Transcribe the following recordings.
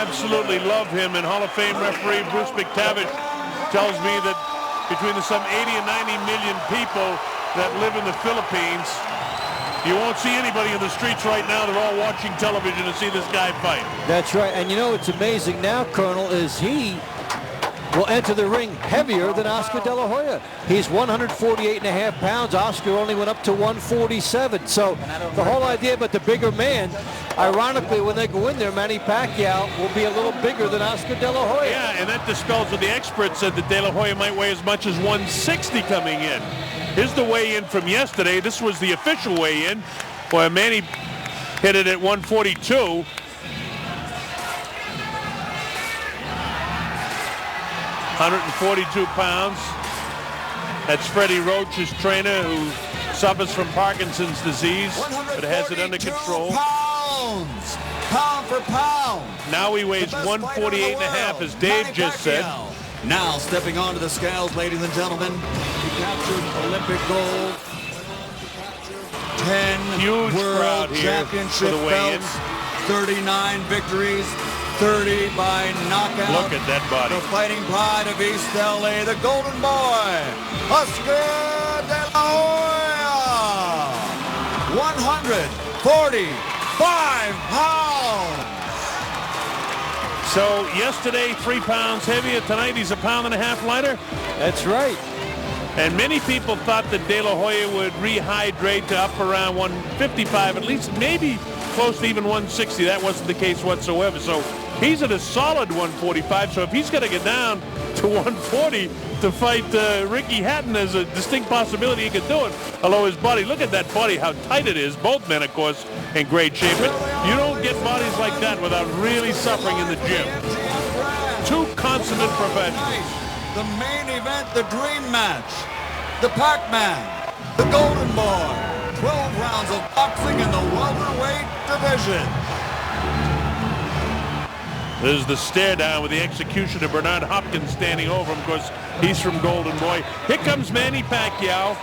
absolutely love him, and Hall of Fame referee Bruce McTavish tells me that between the some 80 and 90 million people that live in the Philippines, you won't see anybody in the streets right now. They're all watching television to see this guy fight. That's right. And you know what's amazing now, Colonel, is he will enter the ring heavier than Oscar De La Hoya. He's 148.5 pounds. Oscar only went up to 147. So the whole idea about the bigger man, ironically, when they go in there, Manny Pacquiao will be a little bigger than Oscar De La Hoya. Yeah, and that dispels what the experts said that De La Hoya might weigh as much as 160 coming in. Here's the weigh-in from yesterday. This was the official weigh-in, where Manny hit it at 142. £142. That's Freddie Roach, his trainer, who suffers from Parkinson's disease, but has it under control. Pounds, pound for pound. Now he weighs 148.5, as Dave just said. Now stepping onto the scales, ladies and gentlemen, he captured Olympic gold, 10 huge crowd world here championship for the belts, 39 victories, 30 by knockout. Look at that body. The fighting pride of East LA, the golden boy, Oscar De La Hoya, 145 pounds. So yesterday, 3 pounds heavier. Tonight, he's 1.5 pounds lighter. That's right. And many people thought that De La Hoya would rehydrate to up around 155, at least maybe close to even 160. That wasn't the case whatsoever. So he's at a solid 145. So if he's going to get down to 140 to fight Ricky Hatton, there's a distinct possibility he could do it. Although his body, look at that body, how tight it is. Both men, of course, in great shape. But you don't get bodies like that without really suffering in the gym. Two consummate professionals. The main event, the dream match, the Pac-Man, the Golden Boy, 12 rounds of boxing in the welterweight division. There's the stare down with the executioner, Bernard Hopkins, standing over him. Of course, he's from Golden Boy. Here comes Manny Pacquiao.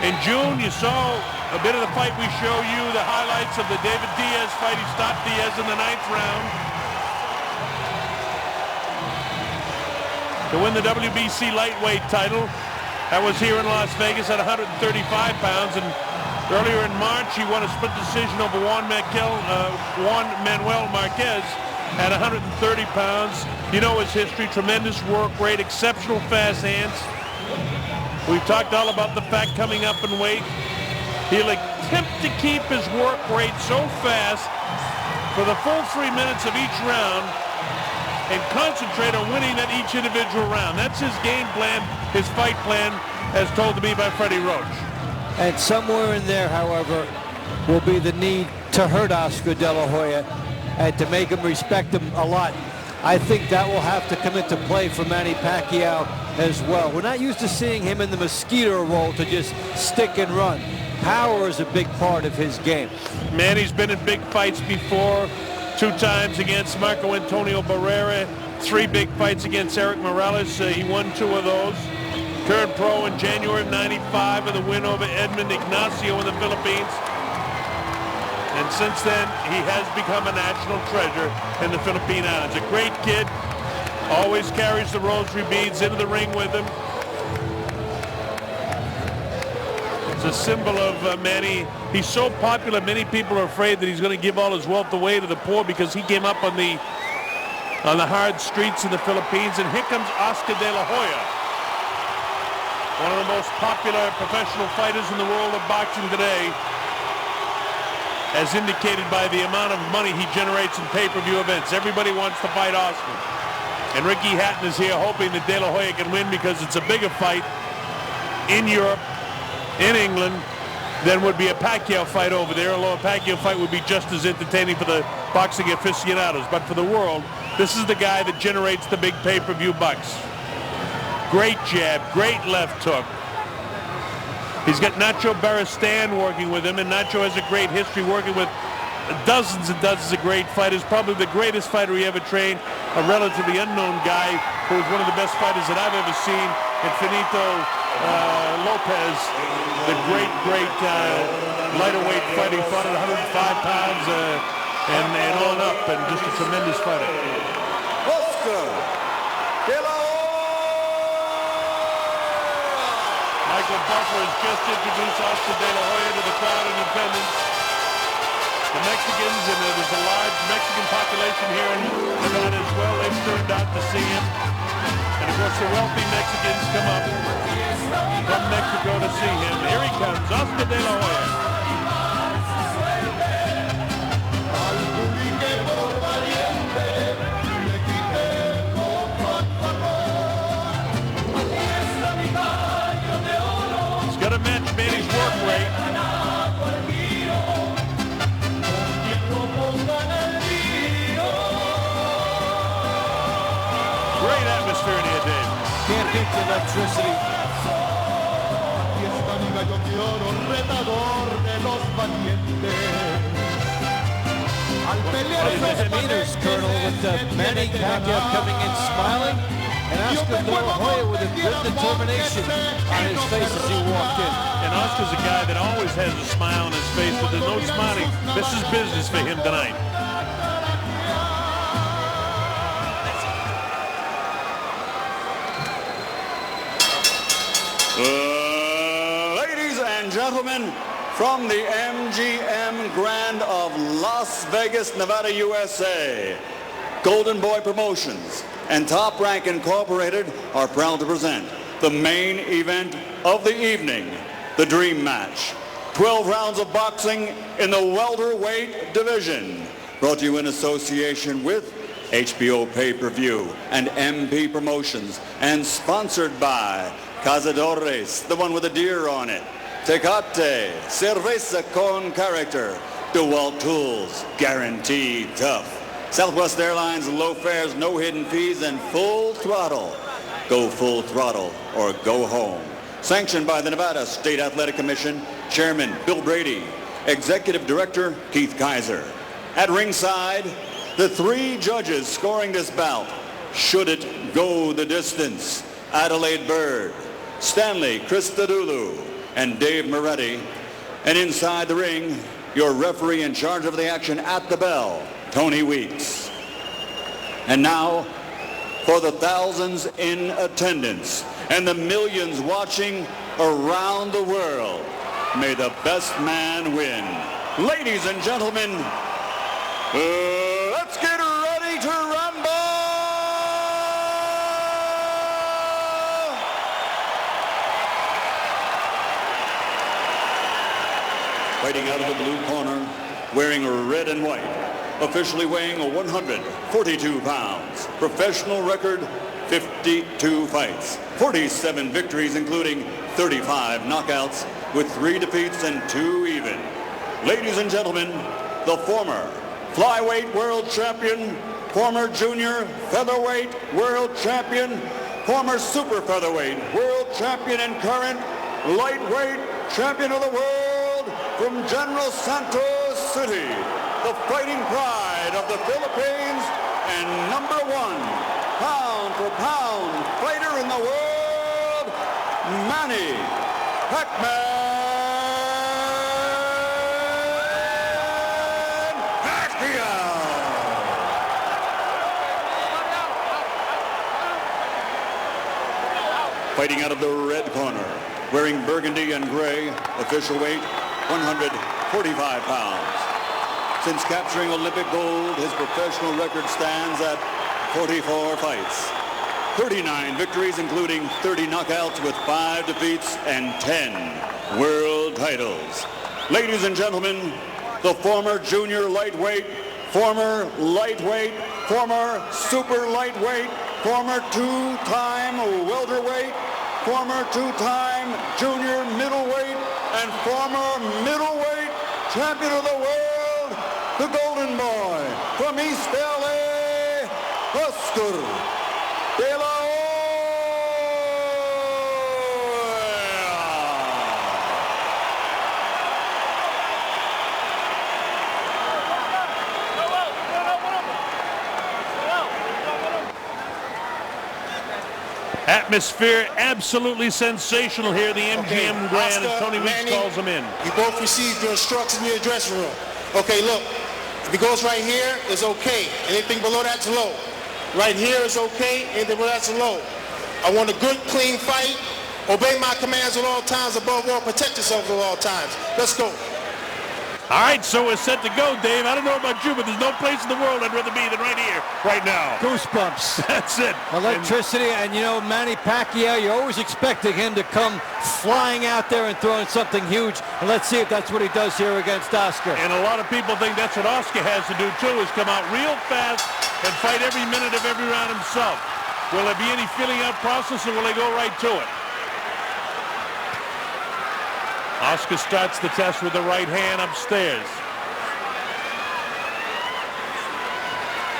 In June, you saw a bit of the fight. We show you the highlights of the David Diaz fight. He stopped Diaz in the 9th round to win the WBC lightweight title. That was here in Las Vegas at 135 pounds. And earlier in March, he won a split decision over Juan Manuel Marquez at 130 pounds. You know his history, tremendous work rate, exceptional fast hands. We've talked all about the fact coming up in weight. He'll attempt to keep his work rate so fast for the full 3 minutes of each round and concentrate on winning at each individual round. That's his game plan, his fight plan, as told to me by Freddie Roach. And somewhere in there, however, will be the need to hurt Oscar De La Hoya and to make him respect him a lot. I think that will have to come into play for Manny Pacquiao as well. We're not used to seeing him in the mosquito role to just stick and run. Power is a big part of his game. Manny's been in big fights before, 2 times against Marco Antonio Barrera, 3 big fights against Eric Morales. He won 2 of those. Turned pro in January of '95 with a win over Edmund Ignacio in the Philippines. And since then, he has become a national treasure in the Philippine Islands. A great kid, always carries the rosary beads into the ring with him. It's a symbol of Manny. He's so popular, many people are afraid that he's going to give all his wealth away to the poor because he came up on the hard streets in the Philippines. And here comes Oscar De La Hoya, one of the most popular professional fighters in the world of boxing today, as indicated by the amount of money he generates in pay-per-view events. Everybody wants to fight Oscar. And Ricky Hatton is here hoping that De La Hoya can win because it's a bigger fight in Europe, in England, than would be a Pacquiao fight over there, although a Pacquiao fight would be just as entertaining for the boxing aficionados. But for the world, this is the guy that generates the big pay-per-view bucks. Great jab, great left hook. He's got Nacho Beristain working with him, and Nacho has a great history working with dozens and dozens of great fighters. Probably the greatest fighter he ever trained, a relatively unknown guy who was one of the best fighters that I've ever seen, Infinito Lopez, the great lighter weight fighter. He fought at 105 pounds. and on up, and just a tremendous fighter. Oscar De La Hoya. Michael Buffer has just introduced Oscar De La Hoya to the crowd in attendance. The Mexicans, and there's a large Mexican population here in Nevada as well. They've turned out to see him. And of course, the wealthy Mexicans come up from Mexico to see him. Here he comes, Oscar De La Hoya. He's got to match Manny's work rate. Great atmosphere in here, Dave. Can't beat the electricity. The demeanors, Colonel, with Manny Pacquiao coming in smiling, and Oscar De La Hoya with a good determination on his face as he walked in. And Oscar's a guy that always has a smile on his face, but there's no smiling. This is business for him tonight. Ladies and gentlemen, from the MGM Grand of Las Vegas, Nevada, USA, Golden Boy Promotions and Top Rank Incorporated are proud to present the main event of the evening, the Dream Match. 12 rounds of boxing in the welterweight division. Brought to you in association with HBO Pay-Per-View and MP Promotions, and sponsored by Cazadores, the one with the deer on it, Tecate, Cerveza con Character, DeWalt Tools, guaranteed tough, Southwest Airlines, low fares, no hidden fees, and full throttle. Go full throttle or go home. Sanctioned by the Nevada State Athletic Commission, Chairman Bill Brady, Executive Director Keith Kaiser. At ringside, the three judges scoring this bout. Should it go the distance? Adelaide Bird, Stanley Christodoulou, and Dave Moretti. And inside the ring, your referee in charge of the action at the bell, Tony Weeks. And now, for the thousands in attendance and the millions watching around the world, may the best man win. Ladies and gentlemen, let's get ready to rumble! Fighting out of the blue corner, wearing red and white, officially weighing 142 pounds, professional record 52 fights, 47 victories including 35 knockouts with 3 defeats and 2 even. Ladies and gentlemen, the former flyweight world champion, former junior featherweight world champion, former super featherweight world champion, and current lightweight champion of the world from General Santos City, the fighting pride of the Philippines and #1 pound-for-pound fighter in the world, Manny Pacquiao. Fighting out of the red corner, wearing burgundy and gray, official weight 145 pounds. Since capturing Olympic gold, his professional record stands at 44 fights, 39 victories including 30 knockouts with 5 defeats and 10 world titles. Ladies and gentlemen, the former junior lightweight, former lightweight, former super lightweight, former 2-time welterweight, former 2-time junior middleweight, and former middleweight champion of the world, the Golden Boy from East LA, Oscar De La Hoya. Atmosphere absolutely sensational here, the MGM Grand, Oscar, as Tony Weeks Manny, calls them in. You both received your instructions in your dressing room. Okay, look, If he goes right here, it's okay. Anything below that's low. Right here is okay. Anything below that's low. I want a good, clean fight. Obey my commands at all times. Above all, protect yourself at all times. Let's go. All right, so we're set to go, Dave. I don't know about you, but there's no place in the world I'd rather be than right here, right now. Goosebumps. That's it. Electricity, and you know, Manny Pacquiao, you're always expecting him to come flying out there and throwing something huge. And let's see if that's what he does here against Oscar. And a lot of people think that's what Oscar has to do, too, is come out real fast and fight every minute of every round himself. Will there be any feeling out process, or will they go right to it? Oscar starts the test with the right hand upstairs.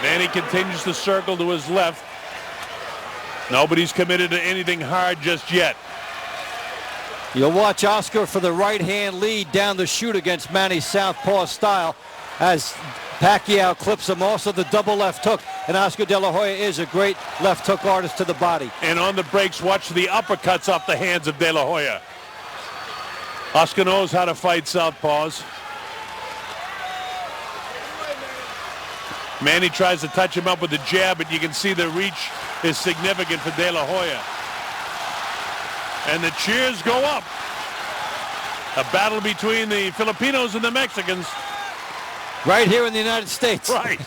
Manny continues to circle to his left. Nobody's committed to anything hard just yet. You'll watch Oscar for the right hand lead down the chute against Manny's southpaw style as Pacquiao clips him. Also the double left hook, and Oscar De La Hoya is a great left hook artist to the body. And on the breaks, watch the uppercuts off the hands of De La Hoya. Oscar knows how to fight southpaws. Manny tries to touch him up with the jab, but you can see the reach is significant for De La Hoya. And the cheers go up. A battle between the Filipinos and the Mexicans. Right here in the United States. Right.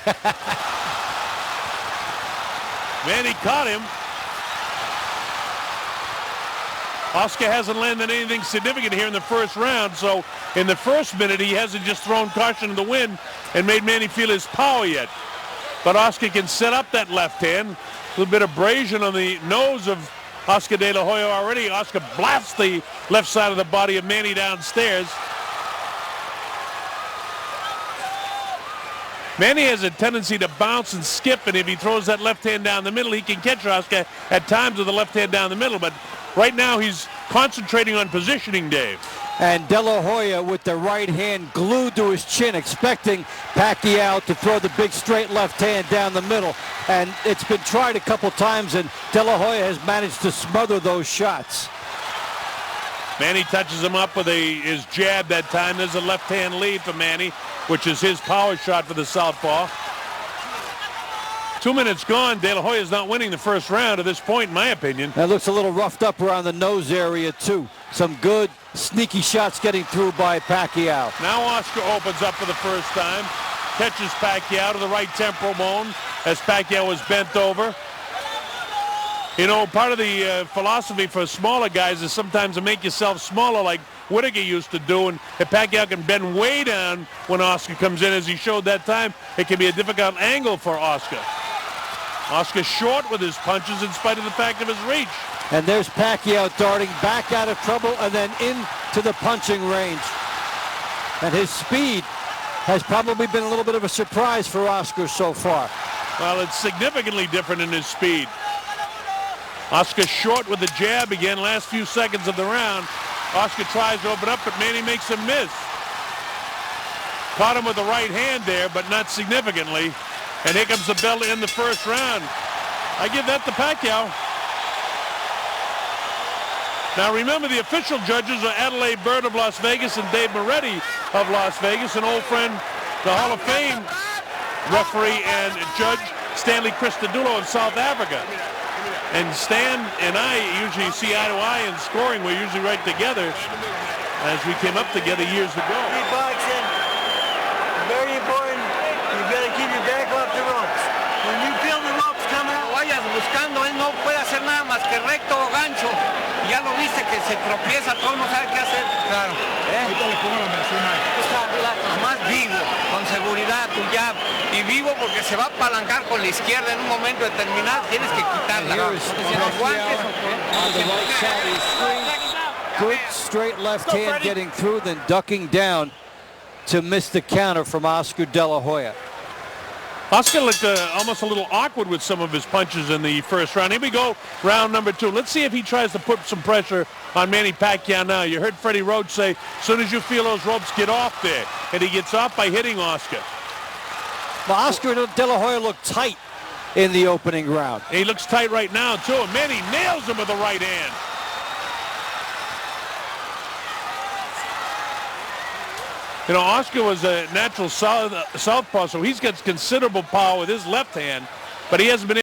Manny caught him. Oscar hasn't landed anything significant here in the first round, so in the first minute he hasn't just thrown caution to the wind and made Manny feel his power yet. But Oscar can set up that left hand. A little bit of abrasion on the nose of Oscar De La Hoya already. Oscar blasts the left side of the body of Manny downstairs. Manny has a tendency to bounce and skip, and if he throws that left hand down the middle, he can catch Oscar at times with the left hand down the middle. But right now he's concentrating on positioning, Dave. And De La Hoya with the right hand glued to his chin, expecting Pacquiao to throw the big straight left hand down the middle. And it's been tried a couple times, and De La Hoya has managed to smother those shots. Manny touches him up with his jab that time. There's a left hand lead for Manny, which is his power shot for the southpaw. 2 minutes gone. De La Hoya is not winning the first round at this point, in my opinion. That looks a little roughed up around the nose area, too. Some good, sneaky shots getting through by Pacquiao. Now Oscar opens up for the first time. Catches Pacquiao to the right temporal bone as Pacquiao is bent over. You know, part of the philosophy for smaller guys is sometimes to make yourself smaller, like Whittaker used to do, and if Pacquiao can bend way down when Oscar comes in, as he showed that time, it can be a difficult angle for Oscar. Oscar short with his punches in spite of the fact of his reach. And there's Pacquiao darting back out of trouble and then into the punching range. And his speed has probably been a little bit of a surprise for Oscar so far. Well, it's significantly different in his speed. Oscar short with the jab again, last few seconds of the round. Oscar tries to open up, but Manny makes him miss. Caught him with the right hand there, but not significantly. And here comes the bell to end the first round. I give that to Pacquiao. Now remember, the official judges are Adelaide Bird of Las Vegas and Dave Moretti of Las Vegas, an old friend, the Hall of Fame referee and judge Stanley Christodoulou of South Africa. And Stan and I usually see eye to eye in scoring. We're usually right together as we came up together years ago. Boxing, very important. You gotta keep your back off the ropes. When you feel the ropes coming out, vayas buscando, él no puede hacer nada más que recto o gancho. Ya lo viste que se tropieza, todo no sabe qué hacer. Claro. ahorita le pongo la mención ahí. Más vivo, con seguridad tu jab. Y vivo porque se va a apalancar con la izquierda en un momento determinado. Tienes que quitarla. Si los guantes on the right side of the screen. Good straight left hand getting through, then ducking down to miss the counter from Oscar De La Hoya. Oscar looked almost a little awkward with some of his punches in the first round. Here we go, round number 2. Let's see if he tries to put some pressure on Manny Pacquiao now. You heard Freddie Roach say, as soon as you feel those ropes, get off there. And he gets off by hitting Oscar. Well, Oscar De La Hoya looked tight in the opening round. He looks tight right now, too. And Manny nails him with the right hand. You know, Oscar was a natural southpaw, so he's got considerable power with his left hand, but he hasn't been